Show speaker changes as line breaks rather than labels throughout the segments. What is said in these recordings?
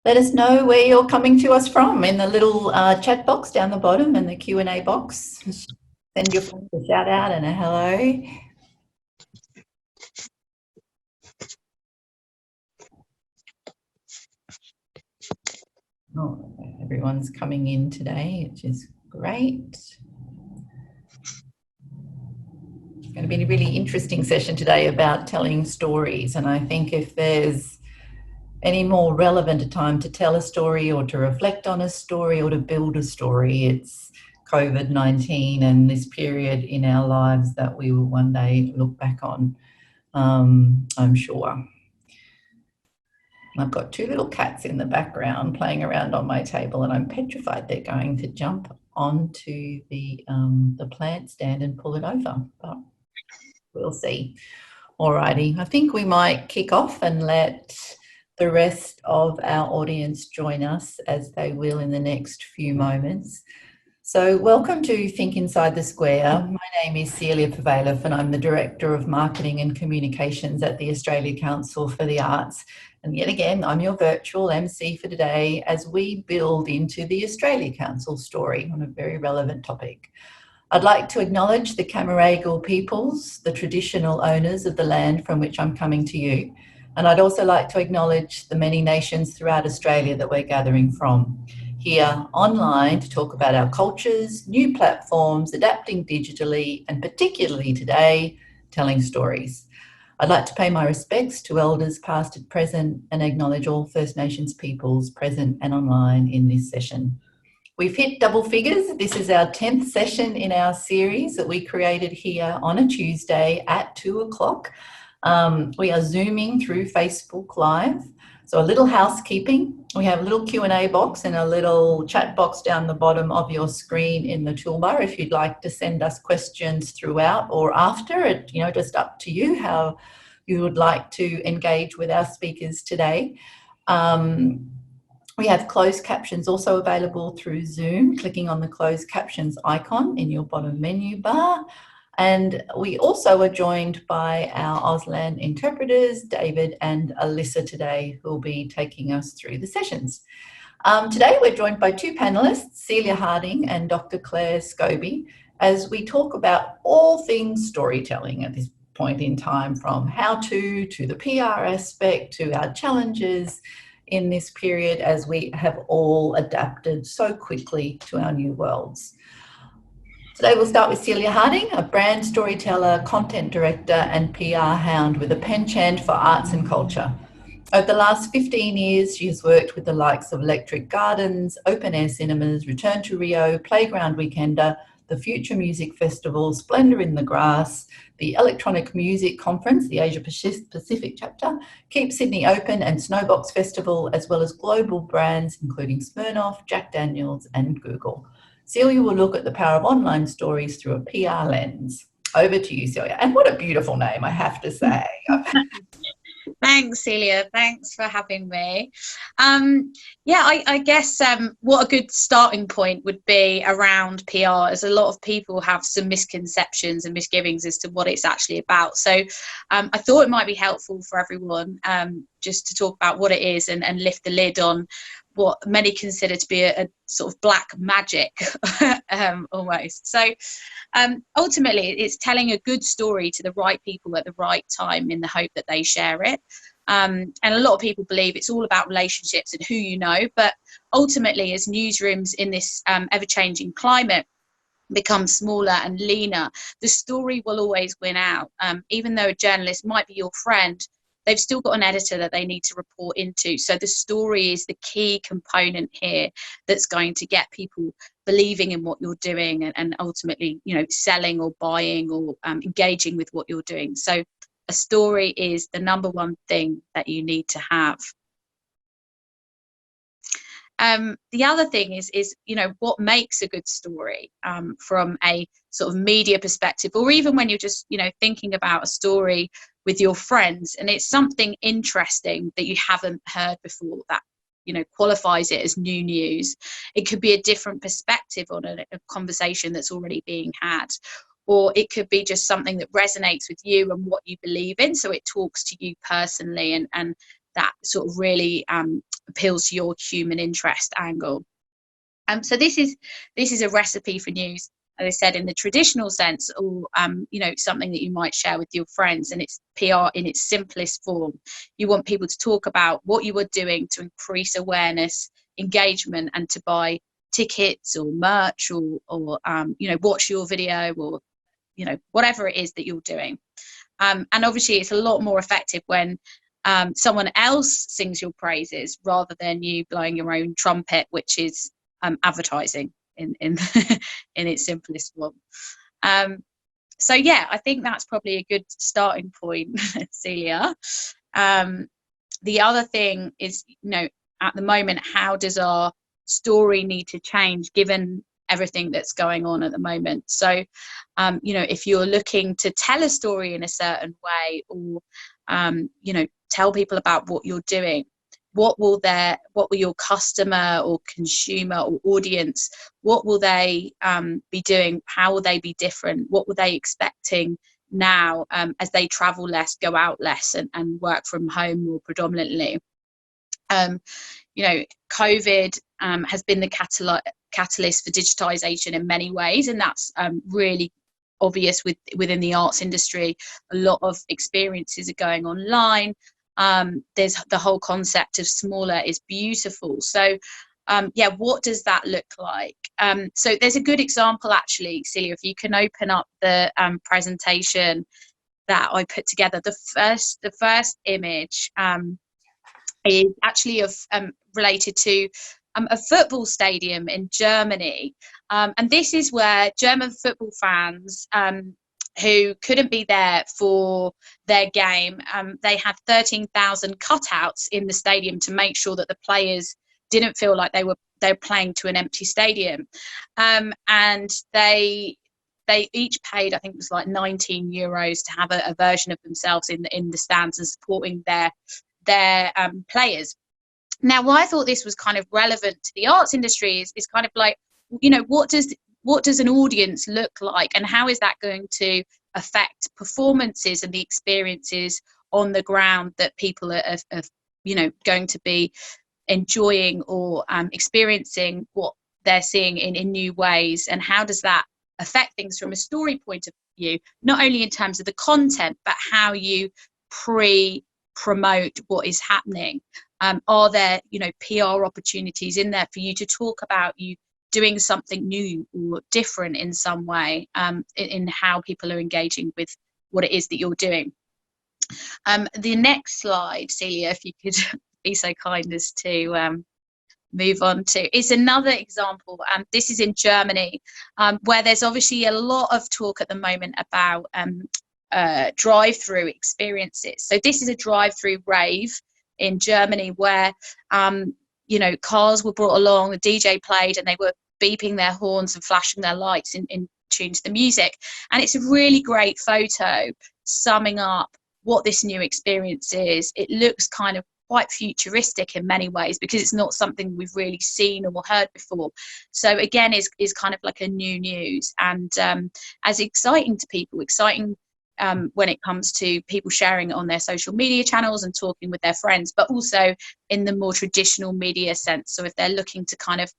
Let us know where you're coming to us from in the little chat box down the bottom and the Q&A box. Send your friends a shout out and a hello. Oh, everyone's coming in today, which is great. It's going to be a really interesting session today about telling stories, and I think if there's any more relevant a time to tell a story or to reflect on a story or to build a story, it's COVID-19 and this period in our lives that we will one day look back on, I'm sure. I've got two little cats in the background playing around on my table, and I'm petrified they're going to jump onto the plant stand and pull it over, but we'll see. Alrighty, I think we might kick off and let the rest of our audience join us, as they will in the next few moments. So welcome to Think Inside the Square. My name is Celia Harding and I'm the Director of Marketing and Communications at the Australia Council for the Arts. And yet again, I'm your virtual MC for today as we build into the Australia Council story on a very relevant topic. I'd like to acknowledge the Camaragal peoples, the traditional owners of the land from which I'm coming to you. And I'd also like to acknowledge the many nations throughout Australia that we're gathering from here online to talk about our cultures, new platforms, adapting digitally, and particularly today, telling stories. I'd like to pay my respects to elders past and present and acknowledge all First Nations peoples present and online in this session. We've hit double figures. This is our 10th session in our series that we created here on a Tuesday at 2 o'clock. We are Zooming through Facebook Live. So a little housekeeping. We have a little Q&A box and a little chat box down the bottom of your screen in the toolbar if you'd like to send us questions throughout or after. It, just up to you how you would like to engage with our speakers today. We have closed captions also available through Zoom, clicking on the closed captions icon in your bottom menu bar. And we also are joined by our Auslan interpreters, David and Alyssa today, who will be taking us through the sessions. Today we're joined by two panellists, Celia Harding and Dr. Claire Scobie, as we talk about all things storytelling at this point in time, from how-to the PR aspect to our challenges in this period as we have all adapted so quickly to our new worlds. Today we'll start with Celia Harding, a brand storyteller, content director and PR hound with a penchant for arts and culture. Over the last 15 years, she has worked with the likes of Electric Gardens, Openair Cinemas, Return to Rio, Playground Weekender, the Future Music Festival, Splendour in the Grass, the Electronic Music Conference, the Asia Pacific chapter, Keep Sydney Open and Snowboxx Festival, as well as global brands including Smirnoff, Jack Daniels and Google. Celia will look at the power of online stories through a PR lens. Over to you, Celia. And what a beautiful name, I have to say.
Thanks, Celia. Thanks for having me. I guess what a good starting point would be around PR, as a lot of people have some misconceptions and misgivings as to what it's actually about. So I thought it might be helpful for everyone just to talk about what it is and lift the lid on what many consider to be a sort of black magic almost. So ultimately it's telling a good story to the right people at the right time in the hope that they share it. And a lot of people believe it's all about relationships and who you know, but ultimately as newsrooms in this ever-changing climate become smaller and leaner, the story will always win out. Even though a journalist might be your friend, they've still got an editor that they need to report into. So the story is the key component here that's going to get people believing in what you're doing and ultimately, selling or buying or engaging with what you're doing. So a story is the number one thing that you need to have. The other thing is what makes a good story from a sort of media perspective, or even when you're just thinking about a story with your friends and it's something interesting that you haven't heard before that qualifies it as new news. It could be a different perspective on a conversation that's already being had, or it could be just something that resonates with you and what you believe in, so it talks to you personally and that sort of really appeals to your human interest angle. So this is a recipe for news, as I said, in the traditional sense, or something that you might share with your friends, and it's PR in its simplest form. You want people to talk about what you are doing to increase awareness, engagement, and to buy tickets or merch or watch your video, or whatever it is that you're doing. And obviously it's a lot more effective when someone else sings your praises rather than you blowing your own trumpet, which is advertising in in its simplest form. So yeah, I think that's probably a good starting point, Celia. The other thing is, at the moment, how does our story need to change given everything that's going on at the moment? So if you're looking to tell a story in a certain way, or tell people about what you're doing, what will your customer or consumer or audience, what will they be doing? How will they be different? What were they expecting now as they travel less, go out less, and work from home more predominantly? COVID has been the catalyst for digitization in many ways, and that's really obvious within the arts industry. A lot of experiences are going online. There's the whole concept of smaller is beautiful. So what does that look like? So there's a good example, actually, Celia, if you can open up the presentation that I put together. The first image is actually related to a football stadium in Germany, and this is where German football fans who couldn't be there for their game, they had 13,000 cutouts in the stadium to make sure that the players didn't feel like they were playing to an empty stadium, and they each paid, I think it was like €19 to have a version of themselves in the stands and supporting their players. Now, why I thought this was kind of relevant to the arts industry is kind of like, what does an audience look like, and how is that going to affect performances and the experiences on the ground that people are going to be enjoying or experiencing what they're seeing in new ways, and how does that affect things from a story point of view, not only in terms of the content, but how you promote what is happening. Are there PR opportunities in there for you to talk about you doing something new or different in some way, in how people are engaging with what it is that you're doing? The next slide, Celia, if you could be so kind as to move on to, is another example. This is in Germany, where there's obviously a lot of talk at the moment about drive-through experiences. So this is a drive-through rave in Germany where cars were brought along, the DJ played, and they were beeping their horns and flashing their lights in tune to the music. And it's a really great photo summing up what this new experience is. It looks kind of quite futuristic in many ways because it's not something we've really seen or heard before. So again, is kind of like a new news, and as exciting to people, when it comes to people sharing it on their social media channels and talking with their friends, but also in the more traditional media sense. So if they're looking to kind of,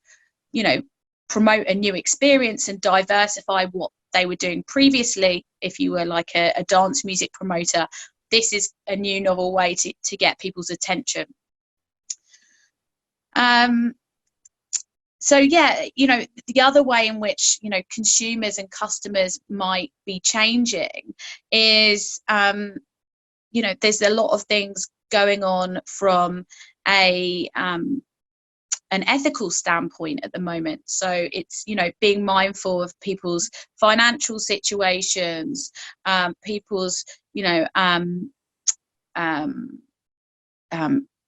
promote a new experience and diversify what they were doing previously, if you were like a dance music promoter, this is a new novel way to get people's attention. So yeah, the other way in which consumers and customers might be changing is there's a lot of things going on from an ethical standpoint at the moment. So it's being mindful of people's financial situations, people's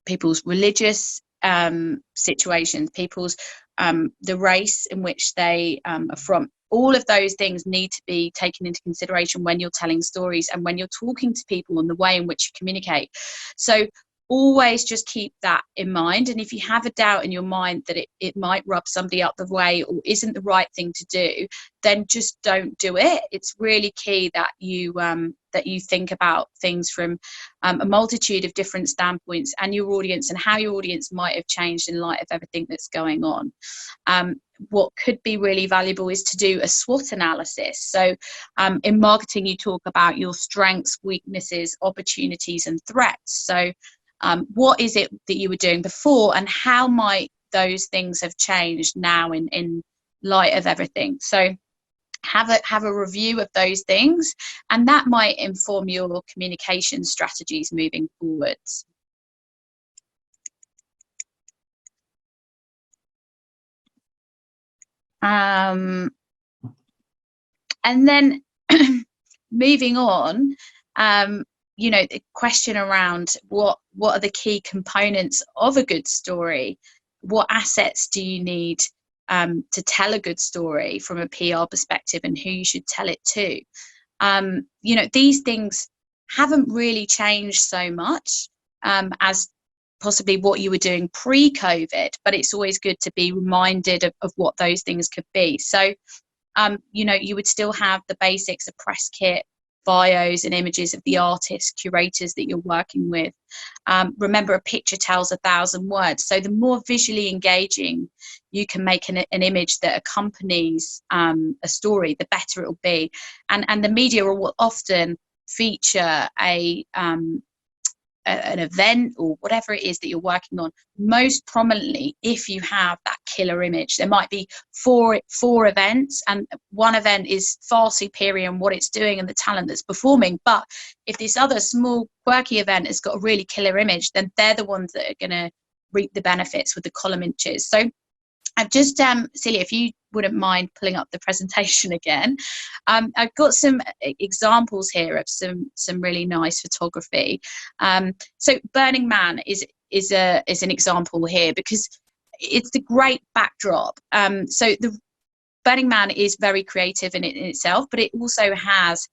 people's religious situations, people's the race in which they are from. All of those things need to be taken into consideration when you're telling stories and when you're talking to people and the way in which you communicate. So always just keep that in mind. And if you have a doubt in your mind that it might rub somebody up the way or isn't the right thing to do, then just don't do it. It's really key that you think about things from a multitude of different standpoints, and your audience, and how your audience might have changed in light of everything that's going on. What could be really valuable is to do a SWOT analysis. So in marketing, you talk about your strengths, weaknesses, opportunities, and threats. So what is it that you were doing before, and how might those things have changed now in light of everything? So have a review of those things, and that might inform your communication strategies moving forwards. And then moving on, you know, the question around what are the key components of a good story? What assets do you need to tell a good story from a PR perspective, and who you should tell it to? You know, these things haven't really changed so much as possibly what you were doing pre-COVID, but it's always good to be reminded of what those things could be. So, you know, you would still have the basics of press kit, bios and images of the artists, curators that you're working with. Remember, a picture tells 1,000 words. So the more visually engaging you can make an image that accompanies a story, the better it will be. And the media will often feature an event or whatever it is that you're working on most prominently if you have that killer image. There might be four events, and one event is far superior in what it's doing and the talent that's performing, but if this other small quirky event has got a really killer image, then they're the ones that are going to reap the benefits with the column inches. So I've just Celia, if you wouldn't mind pulling up the presentation again, I've got some examples here of some really nice photography. So Burning Man is an example here because it's the great backdrop. So the Burning Man is very creative in itself, but it also has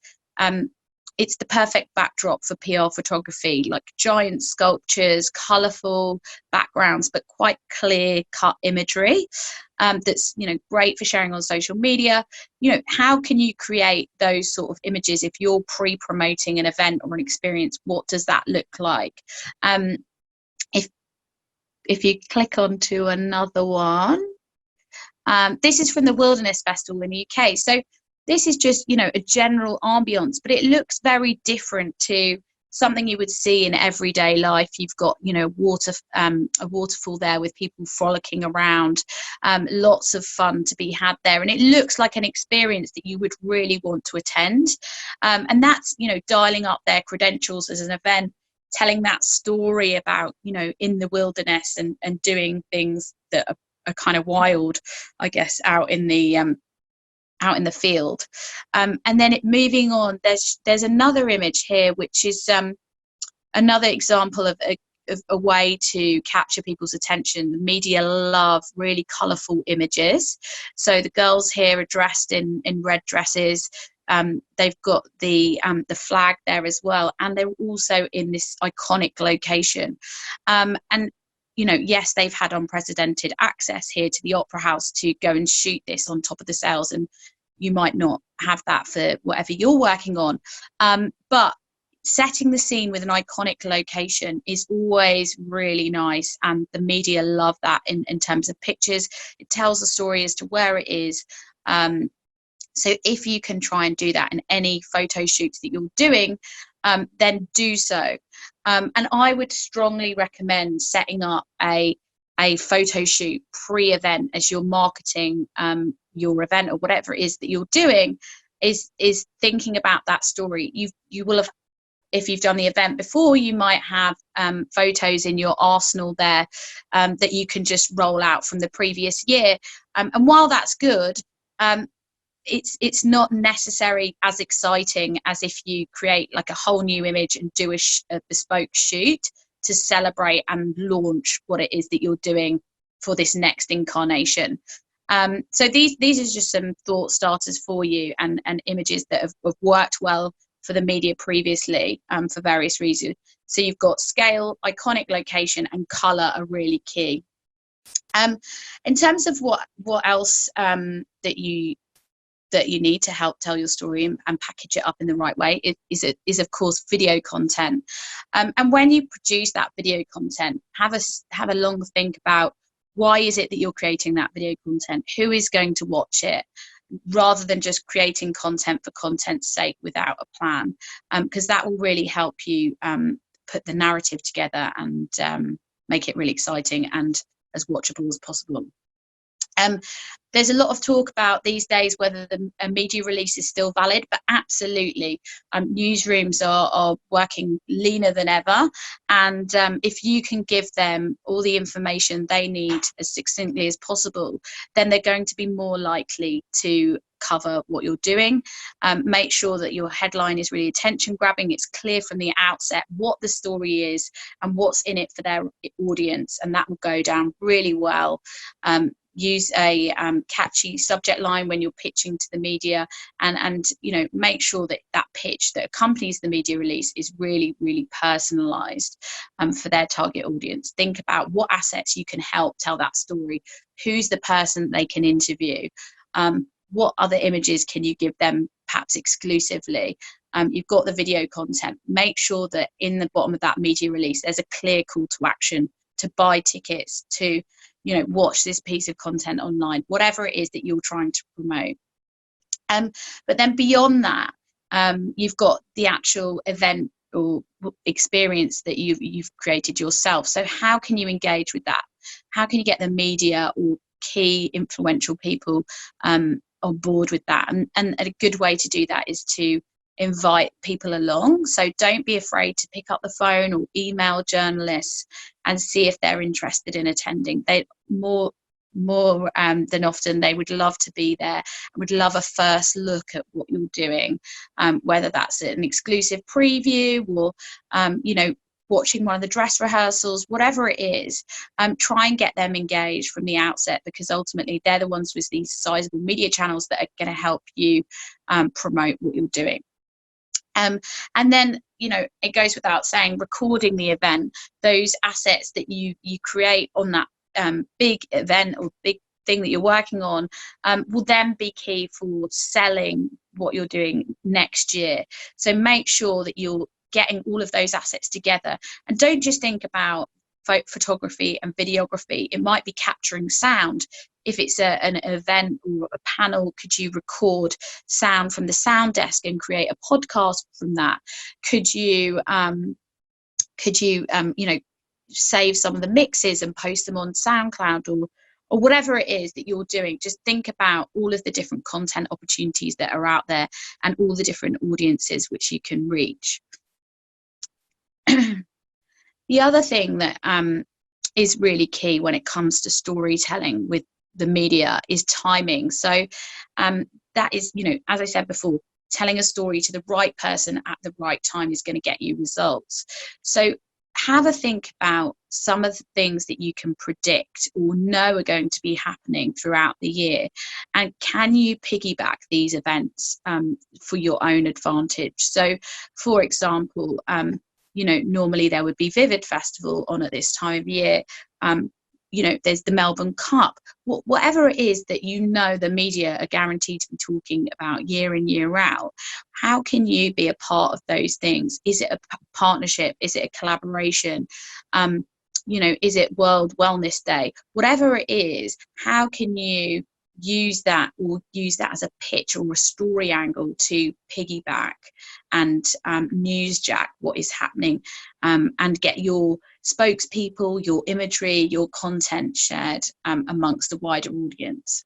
it's the perfect backdrop for PR photography, like giant sculptures, colourful backgrounds, but quite clear cut imagery. That's, you know, great for sharing on social media. You know, how can you create those sort of images if you're pre-promoting an event or an experience? What does that look like? If you click onto another one, this is from the Wilderness Festival in the UK. So this is just, you know, a general ambience, but it looks very different to something you would see in everyday life. You've got, you know, a waterfall there with people frolicking around, lots of fun to be had there, and it looks like an experience that you would really want to attend. And that's, you know, dialing up their credentials as an event, telling that story about, you know, in the wilderness and doing things that are kind of wild, I guess, out in the field. And then moving on, there's another image here, which is another example of a way to capture people's attention. The media love really colourful images. So the girls here are dressed in red dresses. They've got the flag there as well, and they're also in this iconic location. And you know, yes, they've had unprecedented access here to the Opera House to go and shoot this on top of the sails, and you might not have that for whatever you're working on. But setting the scene with an iconic location is always really nice, and the media love that in terms of pictures. It tells the story as to where it is. So if you can try and do that in any photo shoots that you're doing, then do so. And I would strongly recommend setting up a photo shoot pre-event as you're marketing your event or whatever it is that you're doing, is thinking about that story. You will have, if you've done the event before, you might have photos in your arsenal there that you can just roll out from the previous year. And while that's good, it's not necessarily as exciting as if you create like a whole new image and do a bespoke shoot to celebrate and launch what it is that you're doing for this next incarnation. So these are just some thought starters for you, and images that have worked well for the media previously for various reasons. So you've got scale, iconic location, and color are really key. In terms of what else that you need to help tell your story and package it up in the right way is of course video content. And when you produce that video content, have a long think about why is it that you're creating that video content, who is going to watch it, rather than just creating content for content's sake without a plan, because that will really help you put the narrative together and make it really exciting and as watchable as possible. There's a lot of talk about these days whether a media release is still valid, but absolutely, newsrooms are working leaner than ever, and if you can give them all the information they need as succinctly as possible, then they're going to be more likely to cover what you're doing. Make sure that your headline is really attention grabbing, it's clear from the outset what the story is and what's in it for their audience, and that will go down really well. Use a catchy subject line when you're pitching to the media, and you know, make sure that that pitch that accompanies the media release is really, really personalized for their target audience. Think about what assets you can help tell that story, who's the person they can interview, what other images can you give them perhaps exclusively. You've got the video content. Make sure that in the bottom of that media release there's a clear call to action to buy tickets, to watch this piece of content online, whatever it is that you're trying to promote. But then beyond that, you've got the actual event or experience that you've created yourself. So how can you engage with that? How can you get the media or key influential people on board with that? And a good way to do that is to invite people along. So don't be afraid to pick up the phone or email journalists and see if they're interested in attending. They more than often they would love to be there and would love a first look at what you're doing, whether that's an exclusive preview or watching one of the dress rehearsals, whatever it is. Try and get them engaged from the outset, because ultimately they're the ones with these sizable media channels that are going to help you promote what you're doing. And then, it goes without saying, recording the event, those assets that you create on that big event or big thing that you're working on will then be key for selling what you're doing next year. So make sure that you're getting all of those assets together, and don't just think about photography and videography. It might be capturing sound. If it's an event or a panel, could you record sound from the sound desk and create a podcast from that? Could you save some of the mixes and post them on SoundCloud or whatever it is that you're doing? Just think about all of the different content opportunities that are out there and all the different audiences which you can reach. The other thing that is really key when it comes to storytelling with the media is timing. So that is, as I said before, telling a story to the right person at the right time is going to get you results. So have a think about some of the things that you can predict or know are going to be happening throughout the year, and can you piggyback these events for your own advantage? So, for example, normally there would be Vivid Festival on at this time of year. There's the Melbourne Cup. Whatever it is that the media are guaranteed to be talking about year in, year out, how can you be a part of those things? Is it a partnership? Is it a collaboration? Is it World Wellness Day? Whatever it is, how can you use that as a pitch or a story angle to piggyback and newsjack what is happening, and get your spokespeople, your imagery, your content shared amongst a wider audience.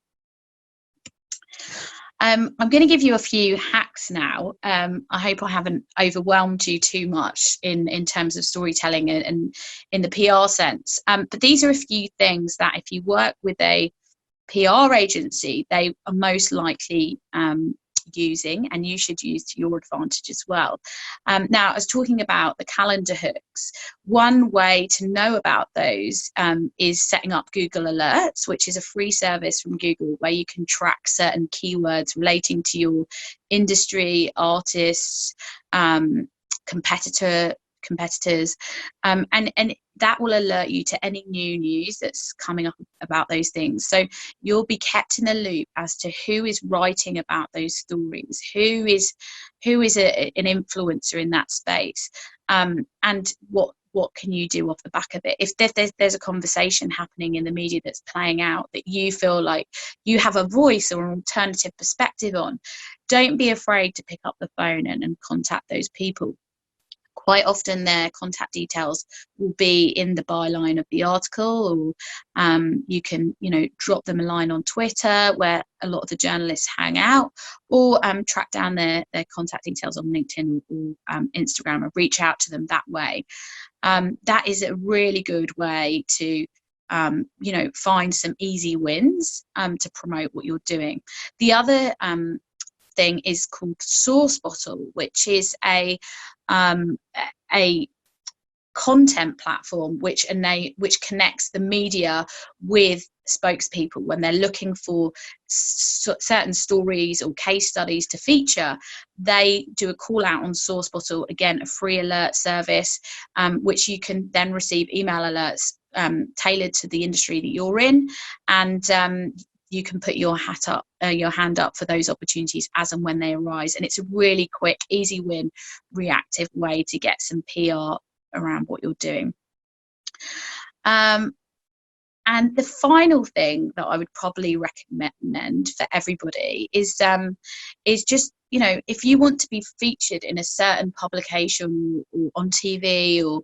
I'm going to give you a few hacks now. I hope I haven't overwhelmed you too much in terms of storytelling and in the PR sense, but these are a few things that if you work with a PR agency, they are most likely using, and you should use to your advantage as well. Now, I was talking about the calendar hooks. One way to know about those is setting up Google Alerts, which is a free service from Google where you can track certain keywords relating to your industry, artists, competitors, competitors, and that will alert you to any new news that's coming up about those things. So you'll be kept in the loop as to who is writing about those stories, who is an influencer in that space, and what can you do off the back of it. If there's a conversation happening in the media that's playing out that you feel like you have a voice or an alternative perspective on, don't be afraid to pick up the phone and contact those people. Quite often their contact details will be in the byline of the article, or you can, drop them a line on Twitter, where a lot of the journalists hang out, or track down their contact details on LinkedIn or Instagram and reach out to them that way. That is a really good way to find some easy wins to promote what you're doing. The other thing is called Source Bottle, which is a content platform which connects the media with spokespeople when they're looking for certain stories or case studies to feature. They do a call out on Source Bottle, again a free alert service, which you can then receive email alerts tailored to the industry that you're in, and you can put your hand up for those opportunities as and when they arise. And it's a really quick, easy win, reactive way to get some PR around what you're doing. And the final thing that I would probably recommend for everybody is just, if you want to be featured in a certain publication or on TV or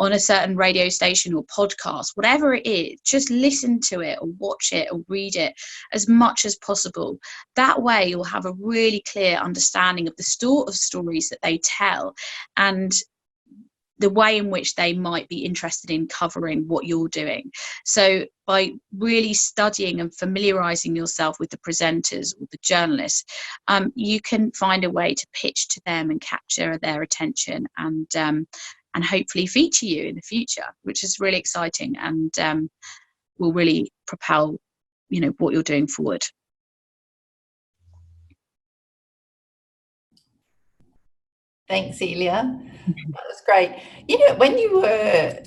on a certain radio station or podcast, whatever it is, just listen to it or watch it or read it as much as possible. That way you'll have a really clear understanding of the sort of stories that they tell and the way in which they might be interested in covering what you're doing. So by really studying and familiarising yourself with the presenters or the journalists, you can find a way to pitch to them and capture their attention and hopefully feature you in the future, which is really exciting and will really propel, what you're doing forward.
Thanks, Celia. That was great. When you were,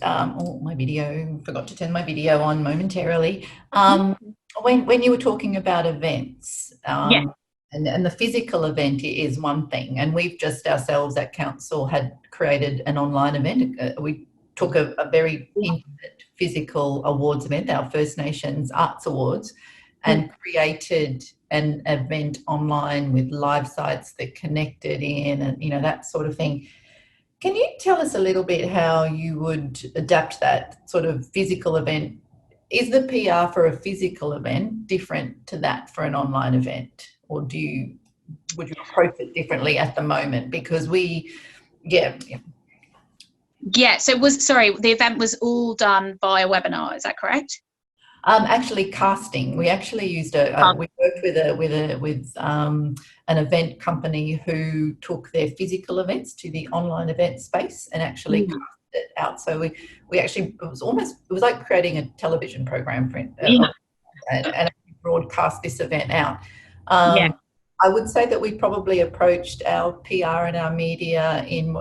my video, forgot to turn my video on momentarily. When you were talking about events, and the physical event is one thing, and we've just ourselves at council had created an online event. We took a very intimate physical awards event, our First Nations Arts Awards, and created an event online with live sites that connected in and that sort of thing. Can you tell us a little bit how you would adapt that sort of physical event? Is the PR for a physical event different to that for an online event, or would you approach it differently at the moment? Because so
the event was all done via webinar, is that correct?
Actually, casting. We actually used we worked with an event company who took their physical events to the online event space and actually cast it out. So we actually, it was like creating a television program for it, and broadcast this event out. I would say that we probably approached our PR and our media in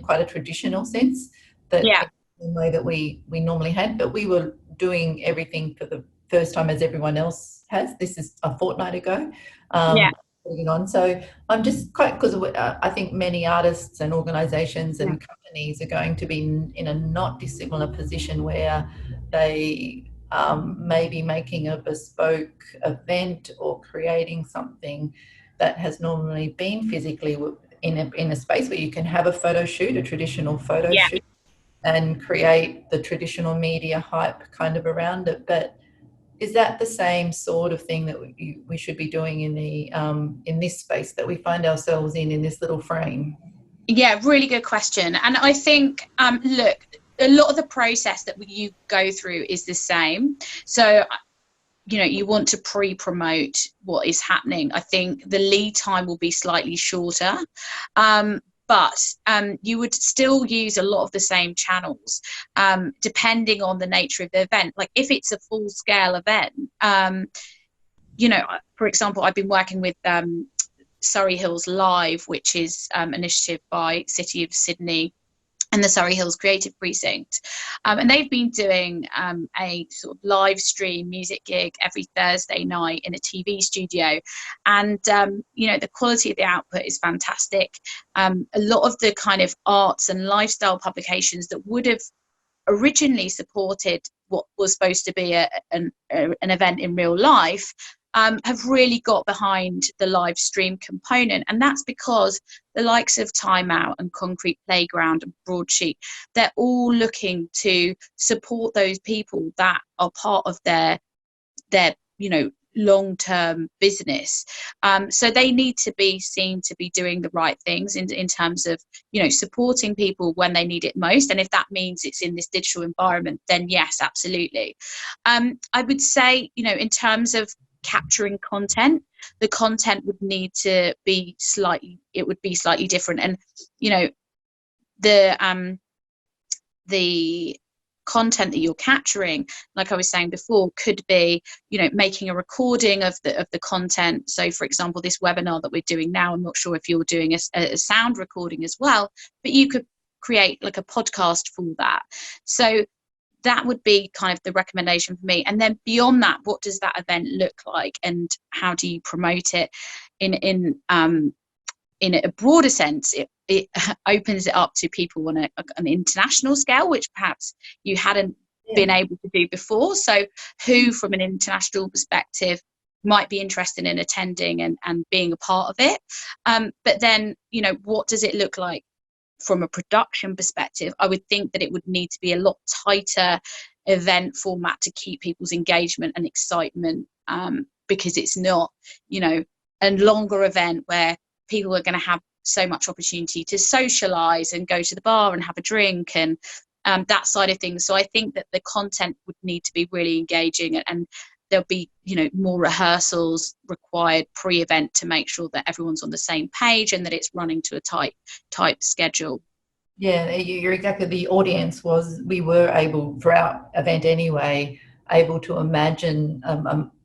quite a traditional sense, in the way that we normally had, but we were doing everything for the first time as everyone else has. This is a fortnight ago. Putting it on. So I'm just because I think many artists and organisations and companies are going to be in a not dissimilar position where they may be making a bespoke event or creating something that has normally been physically in a space where you can have a photo shoot, a traditional photo shoot, and create the traditional media hype kind of around it. But is that the same sort of thing that we should be doing in this space that we find ourselves in this little frame?
Yeah, really good question. And I think, look, a lot of the process that you go through is the same. So, you want to pre-promote what is happening. I think the lead time will be slightly shorter. But you would still use a lot of the same channels, depending on the nature of the event. Like if it's a full-scale event, for example, I've been working with Surrey Hills Live, which is an initiative by City of Sydney and the Surrey Hills Creative Precinct. And they've been doing a sort of live stream music gig every Thursday night in a TV studio. And, the quality of the output is fantastic. A lot of the kind of arts and lifestyle publications that would have originally supported what was supposed to be an event in real life have really got behind the live stream component. And that's because the likes of Time Out and Concrete Playground and Broadsheet, they're all looking to support those people that are part of their long-term business. So they need to be seen to be doing the right things in terms of, supporting people when they need it most. And if that means it's in this digital environment, then yes, absolutely. I would say, in terms of capturing content, the content would need to be slightly different. And, the content that you're capturing, like I was saying before, could be, making a recording of the content. So for example, this webinar that we're doing now, I'm not sure if you're doing a sound recording as well, but you could create like a podcast for that. So that would be kind of the recommendation for me. And then beyond that, what does that event look like, and how do you promote it in a broader sense? It opens it up to people on an international scale, which perhaps you hadn't been able to do before. So who from an international perspective might be interested in attending and being a part of it? But then, what does it look like from a production perspective? I would think that it would need to be a lot tighter event format to keep people's engagement and excitement, because it's not, a longer event where people are going to have so much opportunity to socialize and go to the bar and have a drink and that side of things. So I think that the content would need to be really engaging, and there'll be, more rehearsals required pre-event to make sure that everyone's on the same page and that it's running to a tight schedule.
Yeah, you're exactly. The audience we were able, for our event anyway, able to imagine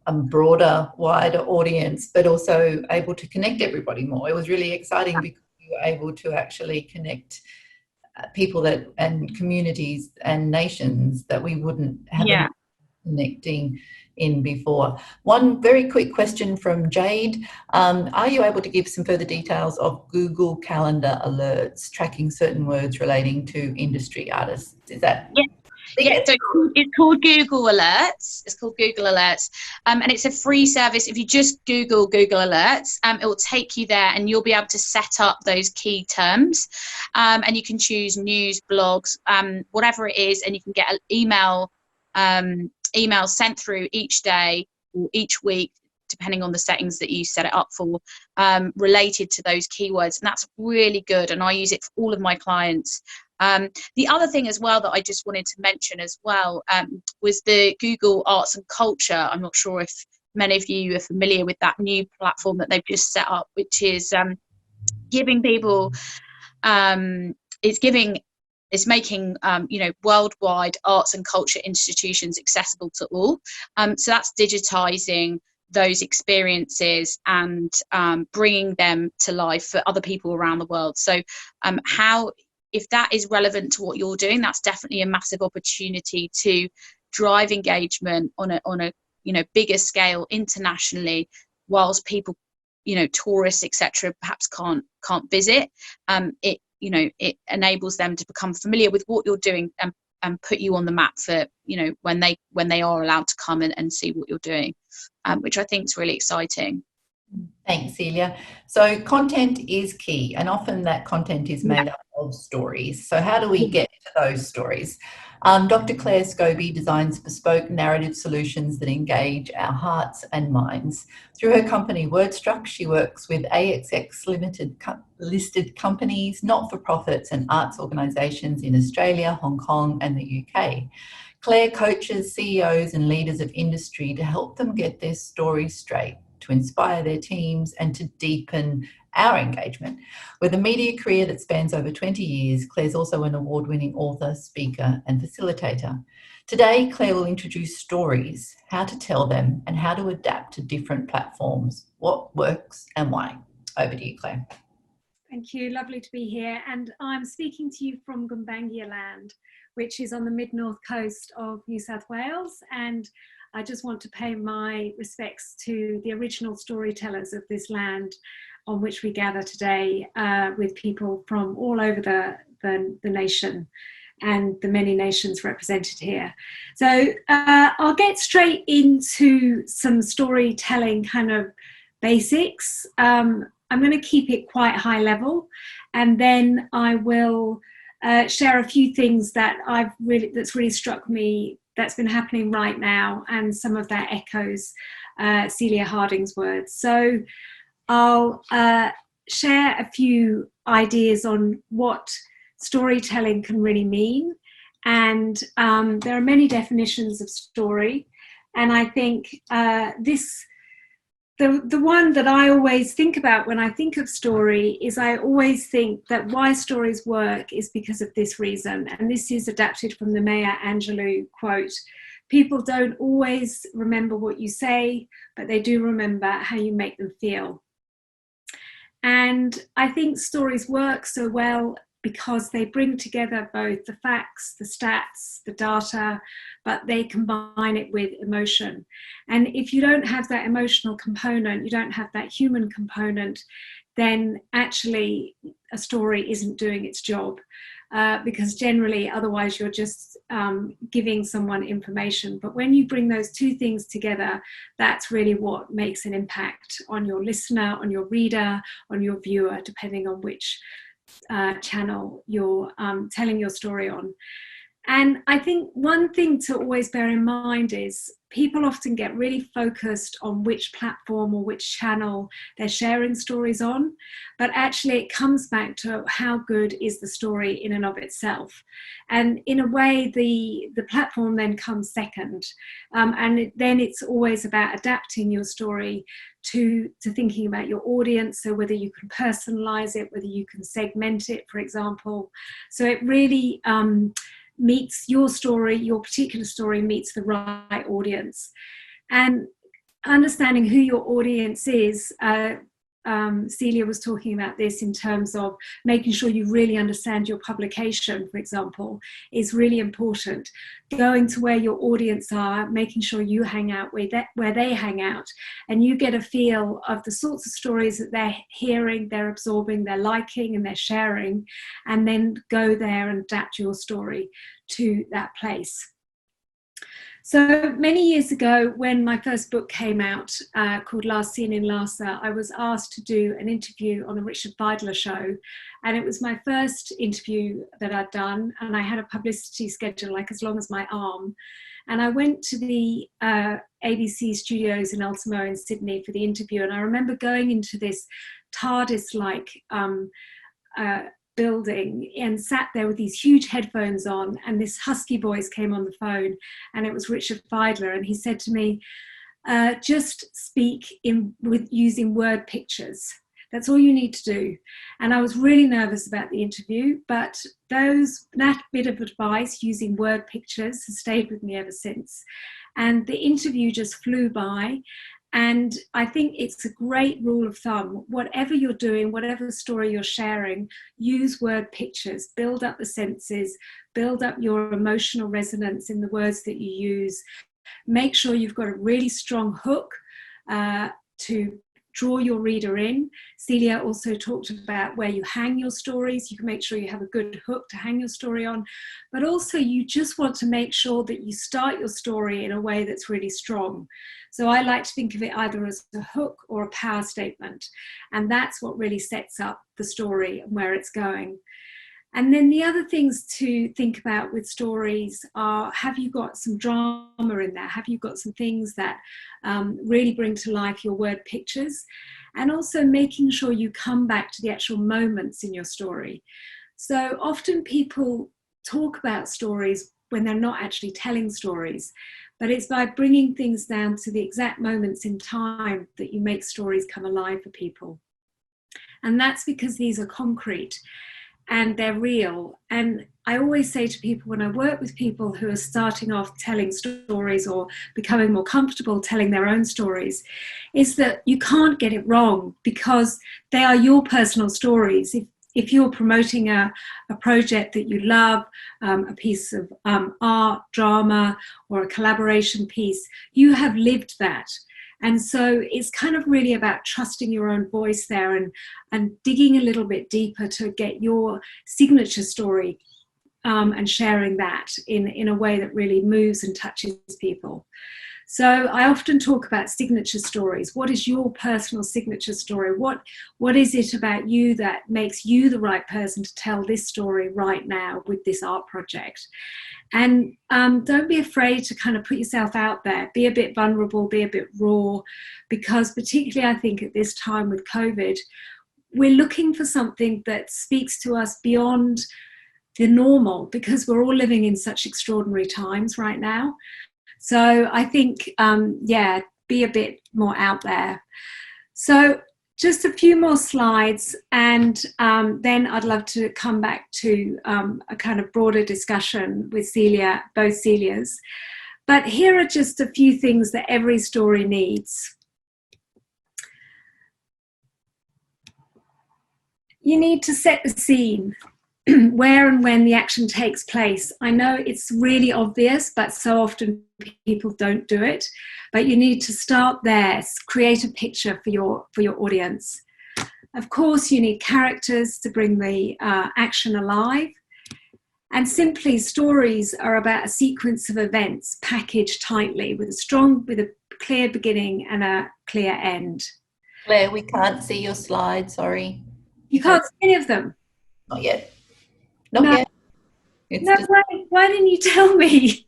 a broader, wider audience, but also able to connect everybody more. It was really exciting because we were able to actually connect people and communities and nations that we wouldn't have been connecting in before. One very quick question from Jade. Are you able to give some further details of Google Calendar alerts tracking certain words relating to industry artists? Is that...
Yeah, so it's called Google Alerts. It's called Google Alerts, and it's a free service. If you just Google Alerts, it will take you there, and you'll be able to set up those key terms, and you can choose news, blogs, whatever it is, and you can get an email sent through each day or each week, depending on the settings that you set it up for, related to those keywords. And that's really good, and I use it for all of my clients. The other thing as well that I just wanted to mention as well was the Google Arts and Culture. I'm not sure if many of you are familiar with that new platform that they've just set up, which is giving people, it's making worldwide arts and culture institutions accessible to all. So that's digitizing those experiences and bringing them to life for other people around the world. So if that is relevant to what you're doing, that's definitely a massive opportunity to drive engagement on a bigger scale internationally, whilst people, tourists, etc., perhaps can't visit. It enables them to become familiar with what you're doing and put you on the map for, when they are allowed to come and see what you're doing, which I think is really exciting.
Thanks, Celia. So content is key, and often that content is made up of stories. So how do we get to those stories? Dr. Claire Scobie designs bespoke narrative solutions that engage our hearts and minds. Through her company Wordstruck, she works with ASX-listed companies, not-for-profits and arts organisations in Australia, Hong Kong and the UK. Claire coaches CEOs and leaders of industry to help them get their stories straight, to inspire their teams and to deepen our engagement. With a media career that spans over 20 years, Claire's also an award-winning author, speaker and facilitator. Today, Claire will introduce stories, how to tell them and how to adapt to different platforms, what works and why. Over to you, Claire.
Thank you. Lovely to be here. And I'm speaking to you from Gumbaynggirr land, which is on the mid-north coast of New South Wales. And I just want to pay my respects to the original storytellers of this land on which we gather today, with people from all over the nation and the many nations represented here. So I'll get straight into some storytelling kind of basics. I'm going to keep it quite high level, and then I will share a few things that that's really struck me that's been happening right now, and some of that echoes Celia Harding's words. So I'll share a few ideas on what storytelling can really mean, and there are many definitions of story, and I think the one that I always think about when I think of story is I always think that why stories work is because of this reason. And this is adapted from the Maya Angelou quote: "People don't always remember what you say, but they do remember how you make them feel." And I think stories work so well because they bring together both the facts, the stats, the data, but they combine it with emotion. And if you don't have that emotional component, you don't have that human component, then actually a story isn't doing its job. Because generally, otherwise you're just giving someone information. But when you bring those two things together, that's really what makes an impact on your listener, on your reader, on your viewer, depending on which channel you're telling your story on. And I think one thing to always bear in mind is people often get really focused on which platform or which channel they're sharing stories on, but actually it comes back to how good is the story in and of itself. And in a way, the platform then comes second. Then it's always about adapting your story to thinking about your audience. So whether you can personalize it, whether you can segment it, for example. So it really meets your story, your particular story meets the right audience. And understanding who your audience is, Celia was talking about this in terms of making sure you really understand your publication, for example, is really important. Going to where your audience are, making sure you hang out where they hang out, and you get a feel of the sorts of stories that they're hearing, they're absorbing, they're liking, and they're sharing, and then go there and adapt your story to that place. So many years ago, when my first book came out, called Last Seen in Lhasa, I was asked to do an interview on the Richard Fidler show. And it was my first interview that I'd done. And I had a publicity schedule like as long as my arm. And I went to the ABC studios in Ultimo in Sydney for the interview. And I remember going into this TARDIS-like building and sat there with these huge headphones on, and this husky voice came on the phone, and it was Richard Fidler, and he said to me, just speak with using word pictures. That's all you need to do. And I was really nervous about the interview, but that bit of advice using word pictures has stayed with me ever since. And the interview just flew by. And I think it's a great rule of thumb. Whatever you're doing, whatever story you're sharing, use word pictures, build up the senses, build up your emotional resonance in the words that you use. Make sure you've got a really strong hook to draw your reader in. Celia also talked about where you hang your stories. You can make sure you have a good hook to hang your story on, but also you just want to make sure that you start your story in a way that's really strong. So I like to think of it either as a hook or a power statement, and that's what really sets up the story and where it's going. And then the other things to think about with stories are, have you got some drama in there? Have you got some things that really bring to life your word pictures? And also making sure you come back to the actual moments in your story. So often people talk about stories when they're not actually telling stories, but it's by bringing things down to the exact moments in time that you make stories come alive for people. And that's because these are concrete. and they're real. And I always say to people when I work with people who are starting off telling stories or becoming more comfortable telling their own stories, is that you can't get it wrong because they are your personal stories. If you're promoting a project that you love, a piece of art, drama, or a collaboration piece, you have lived that. And so it's kind of really about trusting your own voice there and digging a little bit deeper to get your signature story and sharing that in a way that really moves and touches people. So I often talk about signature stories. What is your personal signature story? What is it about you that makes you the right person to tell this story right now with this art project? And don't be afraid to kind of put yourself out there. Be a bit vulnerable, be a bit raw, because particularly I think at this time with COVID, we're looking for something that speaks to us beyond the normal, because we're all living in such extraordinary times right now. So I think, be a bit more out there. So just a few more slides, and then I'd love to come back to a kind of broader discussion with Celia, both Celias. But here are just a few things that every story needs. You need to set the scene. Where and when the action takes place. I know it's really obvious, but so often people don't do it. But you need to start there, create a picture for your audience. Of course, you need characters to bring the action alive. And simply, stories are about a sequence of events packaged tightly with a clear beginning and a clear end.
Claire, we can't see your slide, sorry.
You can't see any of them?
Not yet. Not yet.
No, just... why didn't you tell me?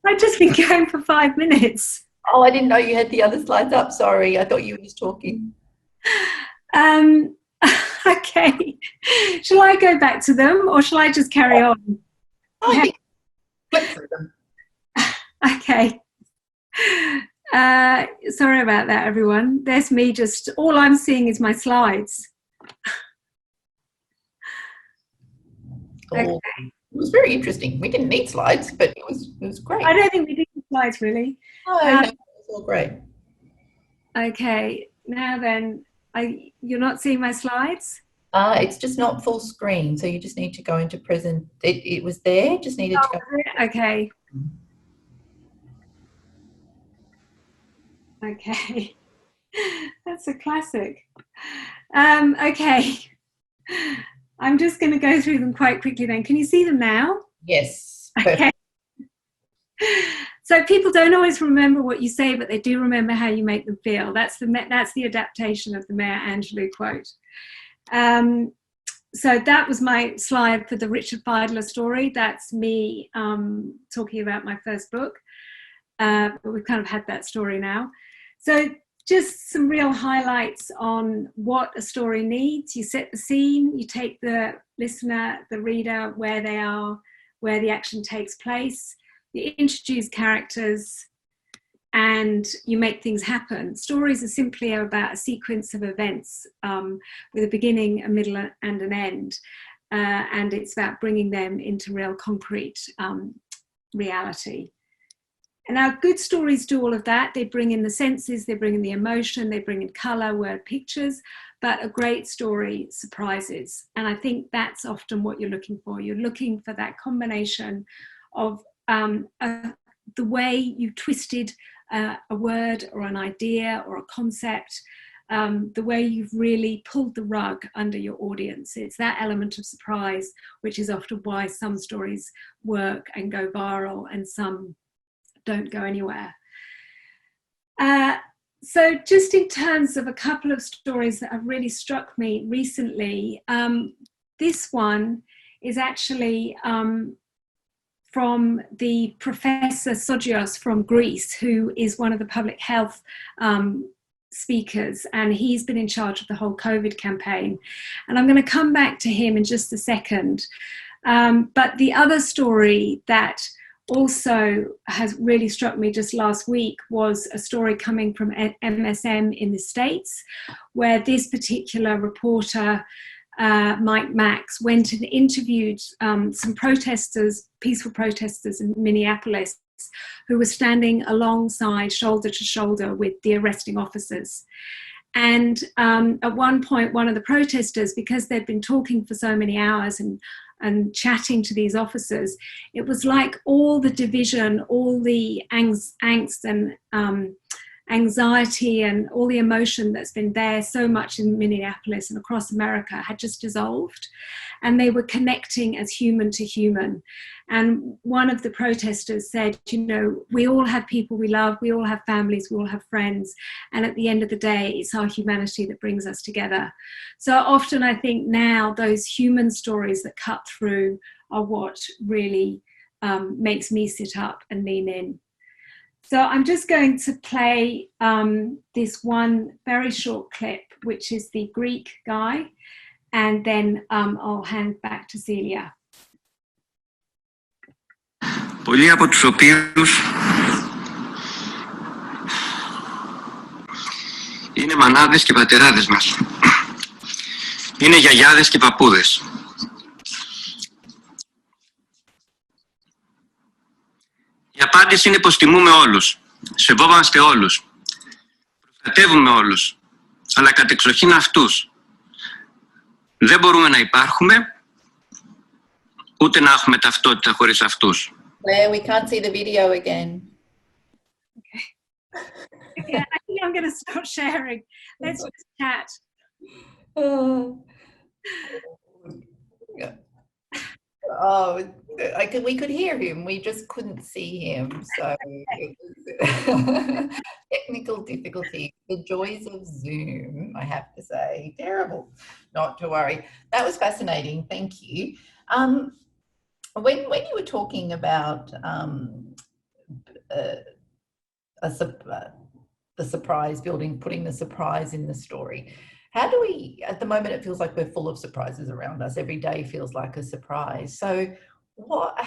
I've just been going for 5 minutes.
Oh, I didn't know you had the other slides up. Sorry, I thought you were just talking.
Okay. Shall I go back to them or shall I just carry on?
I think flip through them.
Okay. Sorry about that, everyone. There's me just, all I'm seeing is my slides.
Okay. It was very interesting. We didn't need slides, but it was great.
I don't think we did slides really.
No, it was all great.
Okay, now then, you're not seeing my slides?
It's just not full screen, so you just need to go into present. It was there, just needed to go.
Okay. Okay, that's a classic. Okay. I'm just going to go through them quite quickly then. Can you see them now?
Yes.
Okay. So people don't always remember what you say, but they do remember how you make them feel. That's the adaptation of the Maya Angelou quote. So that was my slide for the Richard Feidler story. That's me talking about my first book. But we've kind of had that story now. So just some real highlights on what a story needs. You set the scene, you take the listener, the reader, where they are, where the action takes place, you introduce characters, and you make things happen. Stories are simply about a sequence of events with a beginning, a middle, and an end. And it's about bringing them into real concrete reality. And our good stories do all of that. They bring in the senses, they bring in the emotion, they bring in colour, word pictures, but a great story surprises. And I think that's often what you're looking for. You're looking for that combination of the way you twisted a word or an idea or a concept, the way you've really pulled the rug under your audience. It's that element of surprise, which is often why some stories work and go viral and some don't go anywhere. So just in terms of a couple of stories that have really struck me recently, this one is actually from the Professor Sogios from Greece, who is one of the public health speakers, and he's been in charge of the whole COVID campaign. And I'm going to come back to him in just a second. But the other story that also has really struck me just last week was a story coming from MSM in the States, where this particular reporter Mike Max, went and interviewed some protesters, peaceful protesters in Minneapolis, who were standing alongside, shoulder to shoulder, with the arresting officers. And at one point, one of the protesters, because they'd been talking for so many hours and chatting to these officers, it was like all the division, all the angst and anxiety and all the emotion that's been there so much in Minneapolis and across America had just dissolved, and they were connecting as human to human. And one of the protesters said, you know, we all have people we love, we all have families, we all have friends, and at the end of the day, it's our humanity that brings us together. So often I think now those human stories that cut through are what really makes me sit up and lean in. So I'm just going to play this one very short clip, which is the Greek guy, and then I'll hand back to Celia.
Πολλοί από τους οποίους είναι μανάδες και πατεράδες μας. Είναι γιαγιάδες και παππούδες. Η απάντηση είναι πως τιμούμε όλους, σεβόμαστε όλους, προστατεύουμε όλους, αλλά κατεξοχήν αυτούς. Δεν μπορούμε να υπάρχουμε, ούτε να έχουμε ταυτότητα χωρίς αυτούς.
Claire, we can't see the video again.
Okay. Yeah, I think I'm going to stop sharing. Let's just chat.
We could hear him, we just couldn't see him, so it was technical difficulty, the joys of Zoom, I have to say. Terrible. Not to worry. That was fascinating, thank you. When you were talking about the surprise building, putting the surprise in the story, how do we, at the moment it feels like we're full of surprises around us, every day feels like a surprise. So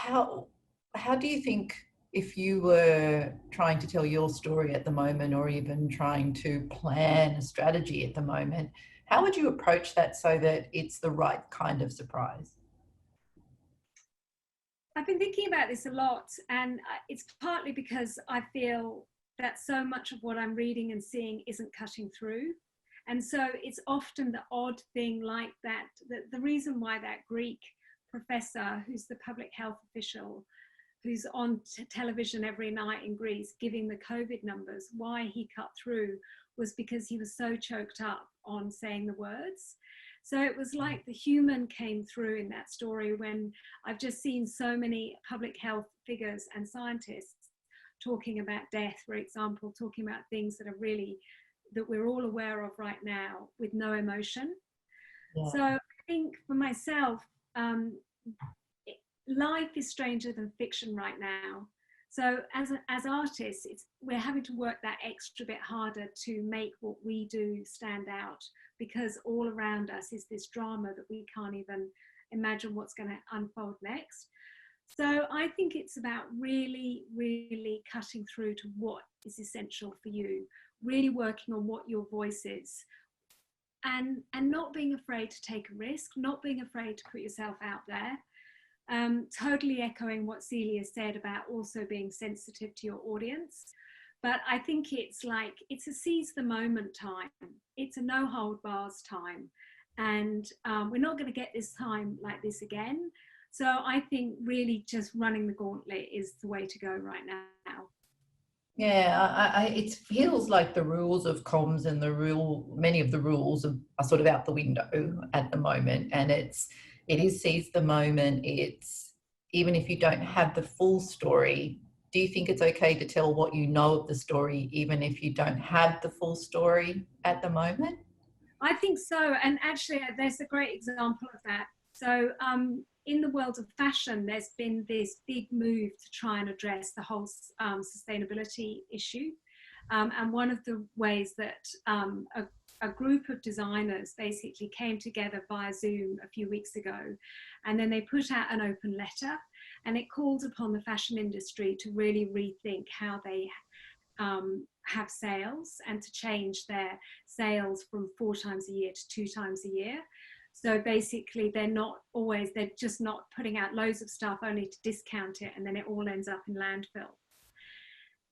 how do you think, if you were trying to tell your story at the moment, or even trying to plan a strategy at the moment, how would you approach that so that it's the right kind of surprise?
I've been thinking about this a lot, and it's partly because I feel that so much of what I'm reading and seeing isn't cutting through. And so it's often the odd thing like that, the reason why that Greek professor, who's the public health official, who's on television every night in Greece giving the COVID numbers, why he cut through was because he was so choked up on saying the words. So it was like the human came through in that story, when I've just seen so many public health figures and scientists talking about death, for example, talking about things that are really, that we're all aware of right now, with no emotion. Yeah. So I think for myself, life is stranger than fiction right now. So as artists, we're having to work that extra bit harder to make what we do stand out, because all around us is this drama that we can't even imagine what's going to unfold next. So I think it's about really, really cutting through to what is essential for you, really working on what your voice is, and not being afraid to take a risk, not being afraid to put yourself out there. Totally echoing what Celia said about also being sensitive to your audience. But I think it's like, it's a seize the moment time. It's a no hold bars time. And we're not going to get this time like this again. So I think really just running the gauntlet is the way to go right now.
Yeah, it feels like the rules of comms and many of the rules are sort of out the window at the moment. And it is seize the moment. It's, even if you don't have the full story, do you think it's okay to tell what you know of the story, even if you don't have the full story at the moment?
I think so. And actually, there's a great example of that. So in the world of fashion, there's been this big move to try and address the whole sustainability issue. And one of the ways that a group of designers basically came together via Zoom a few weeks ago, and then they put out an open letter, and it called upon the fashion industry to really rethink how they have sales, and to change their sales from 4 times a year to 2 times a year. So basically they're just not putting out loads of stuff only to discount it, and then it all ends up in landfill.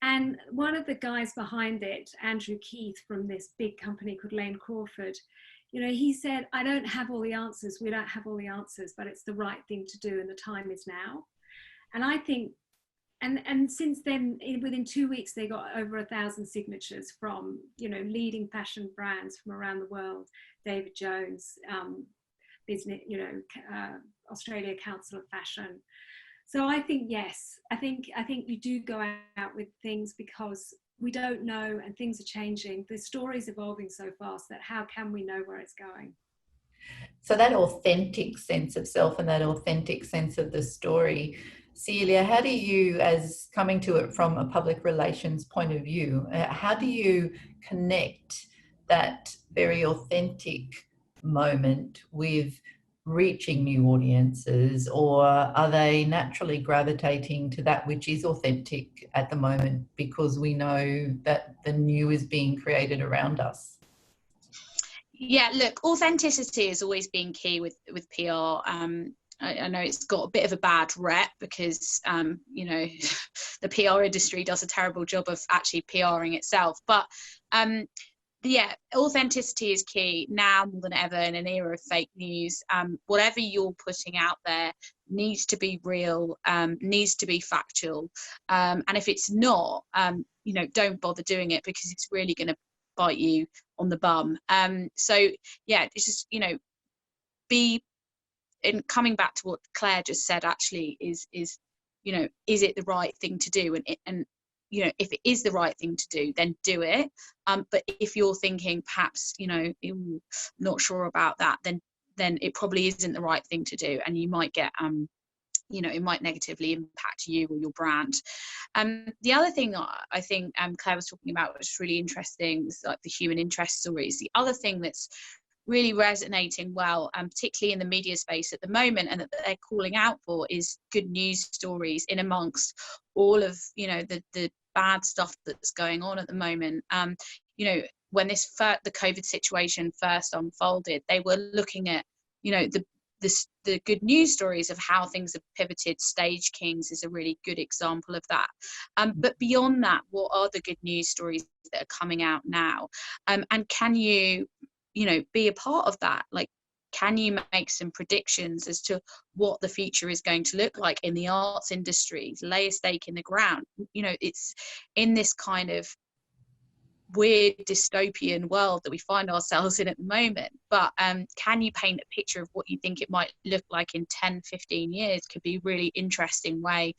And one of the guys behind it, Andrew Keith, from this big company called Lane Crawford, you know, he said, I don't have all the answers, we don't have all the answers, but it's the right thing to do and the time is now. And I think, and since then, within 2 weeks, they got over 1,000 signatures from, you know, leading fashion brands from around the world, David Jones, business, you know, Australia Council of Fashion. So I think, yes, I think you do go out with things because we don't know and things are changing. The story's evolving so fast that how can we know where it's going?
So that authentic sense of self and that authentic sense of the story, Celia, how do you, as coming to it from a public relations point of view, how do you connect that very authentic moment with reaching new audiences, or are they naturally gravitating to that which is authentic at the moment because we know that the new is being created around us?
Yeah, look, authenticity has always been key with PR. I know it's got a bit of a bad rep because, you know, the PR industry does a terrible job of actually PRing itself. But yeah, authenticity is key now more than ever in an era of fake news. Whatever you're putting out there needs to be real, needs to be factual. And if it's not, you know, don't bother doing it because it's really going to bite you on the bum. So yeah, it's just, you know, in coming back to what Claire just said, actually is, you know, is it the right thing to do? And you know, if it is the right thing to do, then do it. But if you're thinking perhaps, you know, not sure about that, then it probably isn't the right thing to do, and you might get you know, it might negatively impact you or your brand. The other thing I think Claire was talking about, which is really interesting, is like the human interest stories. The other thing that's really resonating well, particularly in the media space at the moment, and that they're calling out for, is good news stories in amongst all of, you know, the bad stuff that's going on at the moment. You know, when the COVID situation first unfolded, they were looking at, you know, the good news stories of how things have pivoted. Stage Kings is a really good example of that. But beyond that, what are the good news stories that are coming out now? And can you know, be a part of that? Like, can you make some predictions as to what the future is going to look like in the arts industry? Lay a stake in the ground. You know, it's in this kind of weird dystopian world that we find ourselves in at the moment, but can you paint a picture of what you think it might look like in 10-15 years? Could be a really interesting way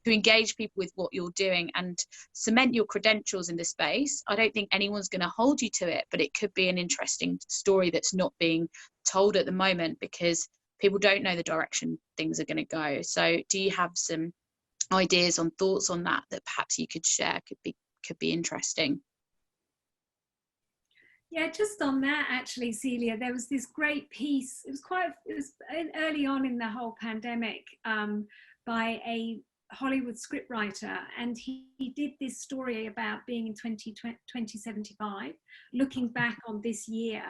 to engage people with what you're doing and cement your credentials in the space. I don't think anyone's going to hold you to it, but it could be an interesting story that's not being told at the moment because people don't know the direction things are going to go. So do you have some ideas on thoughts on that perhaps you could share? Could be interesting.
Yeah, just on that, actually, Celia, there was this great piece. It was early on in the whole pandemic by a Hollywood scriptwriter, and he did this story about being in 2075, looking back on this year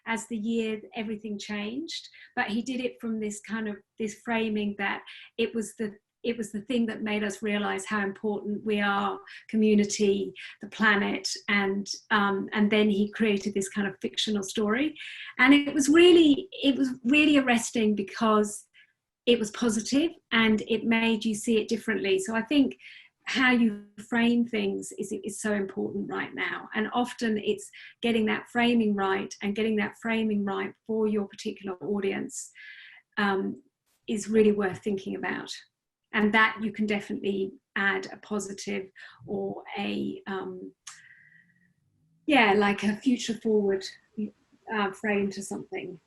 as the year everything changed. But he did it from this kind of this framing that it was the thing that made us realize how important we are, community, the planet, and then he created this kind of fictional story, and it was really arresting because it was positive and it made you see it differently. So I think how you frame things is so important right now, and often it's getting that framing right and getting that framing right for your particular audience is really worth thinking about. And that you can definitely add a positive or a like a future forward frame to something.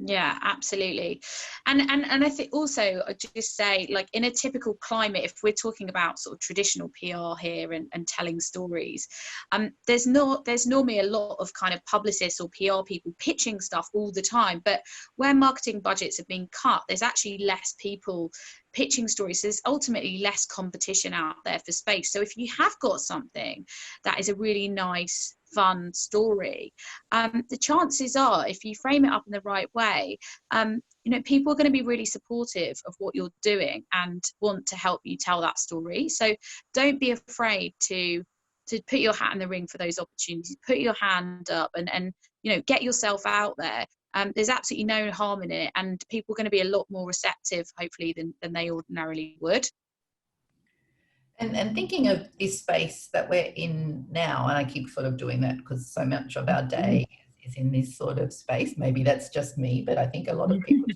Yeah, absolutely. And I think also I'd just say, like, in a typical climate, if we're talking about sort of traditional PR here and telling stories, there's normally a lot of kind of publicists or PR people pitching stuff all the time, but where marketing budgets have been cut, there's actually less people pitching stories. So there's ultimately less competition out there for space. So if you have got something that is a really nice fun story, the chances are, if you frame it up in the right way, you know, people are going to be really supportive of what you're doing and want to help you tell that story. So don't be afraid to put your hat in the ring for those opportunities, put your hand up and you know, get yourself out there. There's absolutely no harm in it, and people are going to be a lot more receptive, hopefully, than they ordinarily would.
And thinking of this space that we're in now, and I keep sort of doing that because so much of our day is in this sort of space. Maybe that's just me, but I think a lot of people do.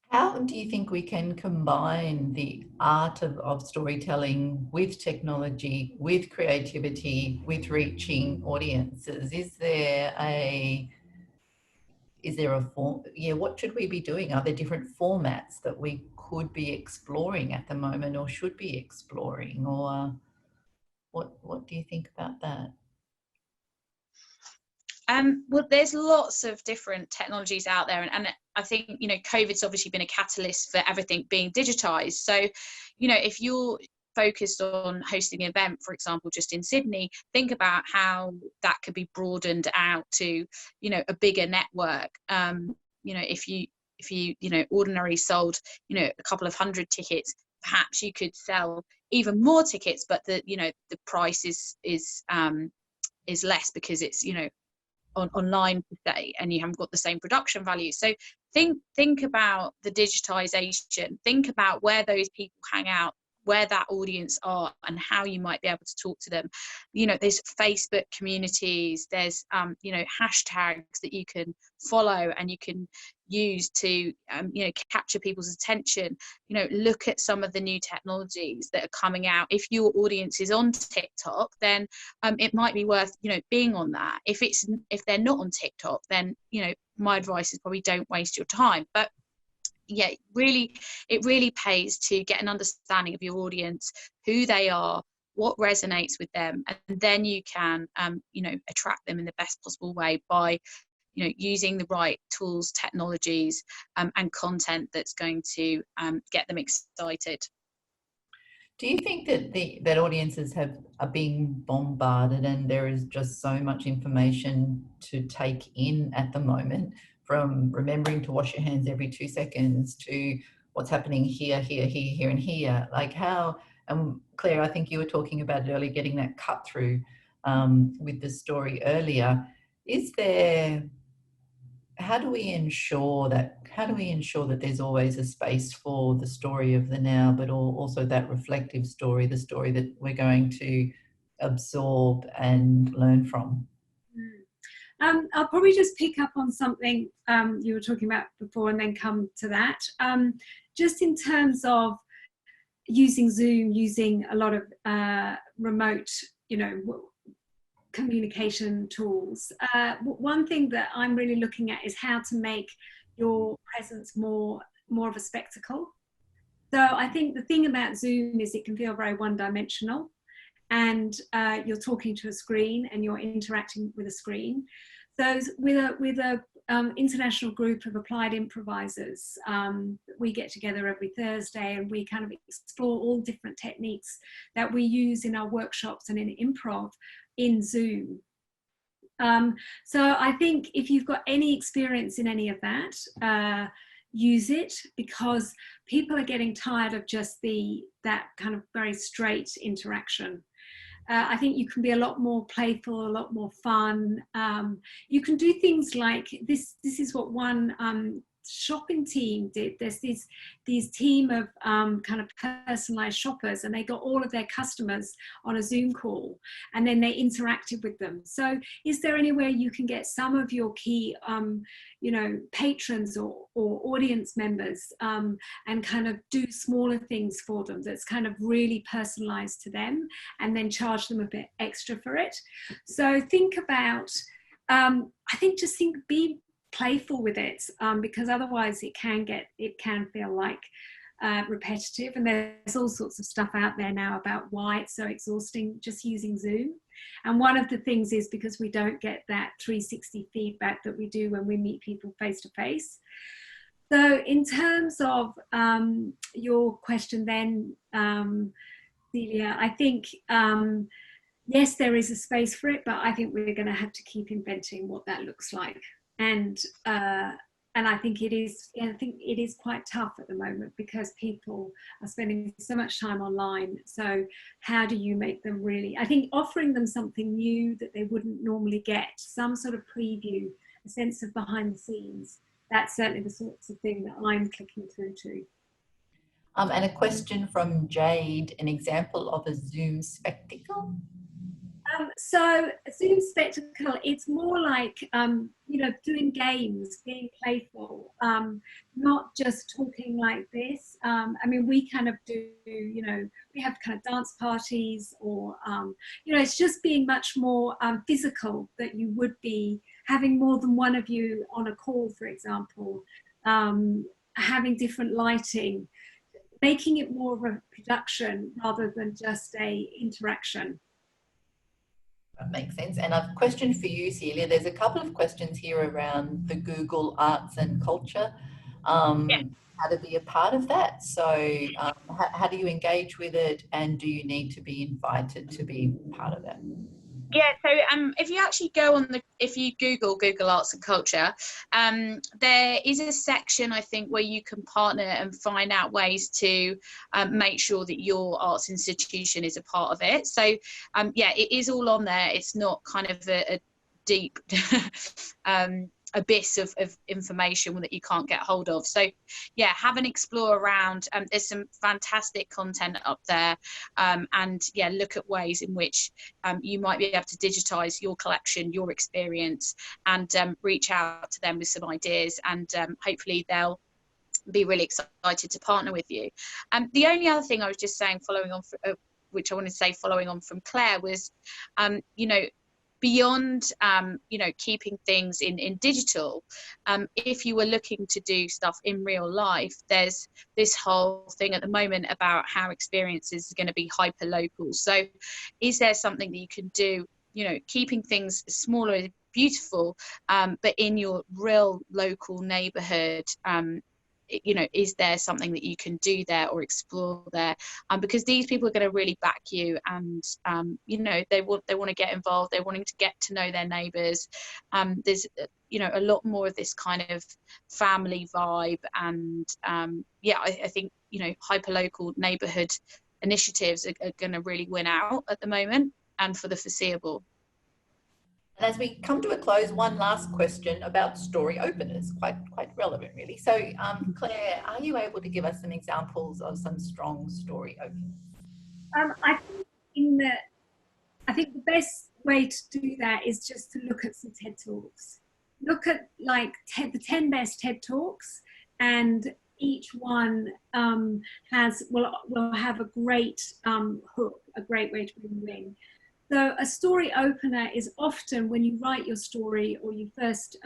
How do you think we can combine the art of storytelling with technology, with creativity, with reaching audiences? Is there a form? Yeah, what should we be doing? Are there different formats that we could be exploring at the moment, or should be exploring, or what do you think about that?
Well, there's lots of different technologies out there, and I think, you know, COVID's obviously been a catalyst for everything being digitized. So, you know, if you're focused on hosting an event, for example, just in Sydney, think about how that could be broadened out to, you know, a bigger network. You know, if you you know, ordinarily sold, you know, a couple of hundred tickets, perhaps you could sell even more tickets, but the, you know, the price is less because it's, you know, online per se, and you haven't got the same production value. So think about the digitization, think about where those people hang out, where that audience are, and how you might be able to talk to them. You know, there's Facebook communities, there's you know, hashtags that you can follow and you can use to you know, capture people's attention. You know, look at some of the new technologies that are coming out. If your audience is on TikTok, then it might be worth, you know, being on that. If they're not on TikTok, then, you know, my advice is probably don't waste your time. But yeah, it really pays to get an understanding of your audience, who they are, what resonates with them, and then you can you know, attract them in the best possible way by, you know, using the right tools, technologies, and content that's going to get them excited.
Do you think that that audiences are being bombarded, and there is just so much information to take in at the moment, from remembering to wash your hands every 2 seconds to what's happening here, and here? Like how, Claire, I think you were talking about it earlier, getting that cut through with the story earlier. How do we ensure that there's always a space for the story of the now, but also that reflective story, the story that we're going to absorb and learn from?
I'll probably just pick up on something you were talking about before and then come to that. Just in terms of using Zoom, using a lot of remote, you know, communication tools. One thing that I'm really looking at is how to make your presence more of a spectacle. So I think the thing about Zoom is it can feel very one-dimensional, and you're talking to a screen and you're interacting with a screen. So with a international group of applied improvisers, we get together every Thursday and we kind of explore all different techniques that we use in our workshops and in improv in Zoom. So I think if you've got any experience in any of that, use it, because people are getting tired of just that kind of very straight interaction. I think you can be a lot more playful, a lot more fun. You can do things like this. This is what one shopping team did. There's these team of kind of personalized shoppers, and they got all of their customers on a Zoom call, and then they interacted with them. So is there anywhere you can get some of your key you know, patrons or audience members and kind of do smaller things for them that's kind of really personalized to them, and then charge them a bit extra for it? So think about I think just be playful with it, because otherwise it can feel like repetitive, and there's all sorts of stuff out there now about why it's so exhausting just using Zoom. And one of the things is because we don't get that 360 feedback that we do when we meet people face to face. So in terms of your question then, Celia. I think, yes, there is a space for it, but I think we're going to have to keep inventing what that looks like. And I think it is. I think it is quite tough at the moment because people are spending so much time online. So how do you make them really? I think offering them something new that they wouldn't normally get, some sort of preview, a sense of behind the scenes. That's certainly the sorts of thing that I'm clicking through to.
And a question from Jade, an example of a Zoom spectacle?
So Zoom spectacle, it's more like, doing games, being playful, not just talking like this. I mean, we kind of do, we have kind of dance parties or, it's just being much more physical, that you would be having more than one of you on a call, for example, having different lighting, making it more of a production rather than just a interaction.
That makes sense. And I've a question for you, Celia. There's a couple of questions here around the Google Arts and Culture, how to be a part of that. So how do you engage with it, and do you need to be invited to be part of that?
Yeah, so if you actually go on if you Google Arts and Culture, there is a section, I think, where you can partner and find out ways to make sure that your arts institution is a part of it. So it is all on there. It's not kind of a deep abyss of information that you can't get hold of. So yeah, have an explore around. There's some fantastic content up there, and yeah, look at ways in which you might be able to digitize your collection, your experience, and reach out to them with some ideas, and hopefully they'll be really excited to partner with you. The only other thing I was just saying, following on from Claire, was beyond keeping things in digital, if you were looking to do stuff in real life, there's this whole thing at the moment about how experiences are going to be hyper local. So is there something that you can do, keeping things smaller, beautiful, but in your real local neighborhood? Is there something that you can do there or explore there? Because these people are going to really back you, and they want to get involved. They're wanting to get to know their neighbours. There's a lot more of this kind of family vibe, and I think hyperlocal neighbourhood initiatives are going to really win out at the moment and for the foreseeable.
And as we come to a close, one last question about story openers, quite relevant, really. So, Claire, are you able to give us some examples of some strong story openers?
I think the best way to do that is just to look at some TED Talks. Look at the 10 best TED Talks, and each one will have a great hook, a great way to bring you in. So a story opener is often, when you write your story or you first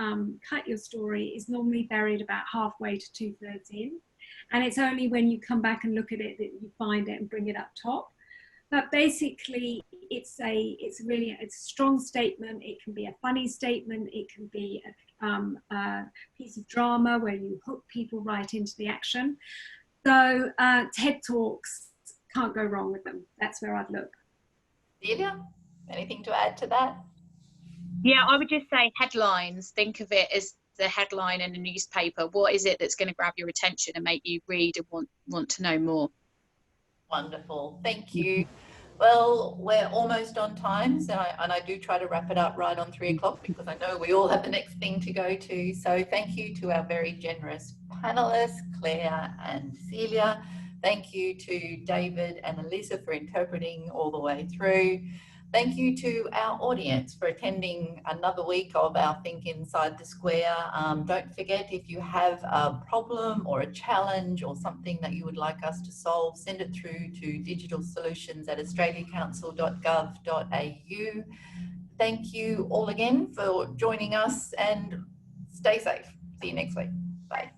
cut your story, is normally buried about halfway to 2/3 in. And it's only when you come back and look at it that you find it and bring it up top. But basically, it's a strong statement. It can be a funny statement. It can be a piece of drama where you hook people right into the action. So TED Talks, can't go wrong with them. That's where I'd look.
Celia, anything to add to that?
Yeah, I would just say headlines. Think of it as the headline in a newspaper. What is it that's going to grab your attention and make you read and want to know more?
Wonderful, thank you. Well, we're almost on time, so I do try to wrap it up right on 3 o'clock because I know we all have the next thing to go to. So thank you to our very generous panelists, Claire and Celia. Thank you to David and Elisa for interpreting all the way through. Thank you to our audience for attending another week of our Think Inside the Square. Don't forget, if you have a problem or a challenge or something that you would like us to solve, send it through to digitalsolutions@australiacouncil.gov.au. Thank you all again for joining us, and stay safe. See you next week. Bye.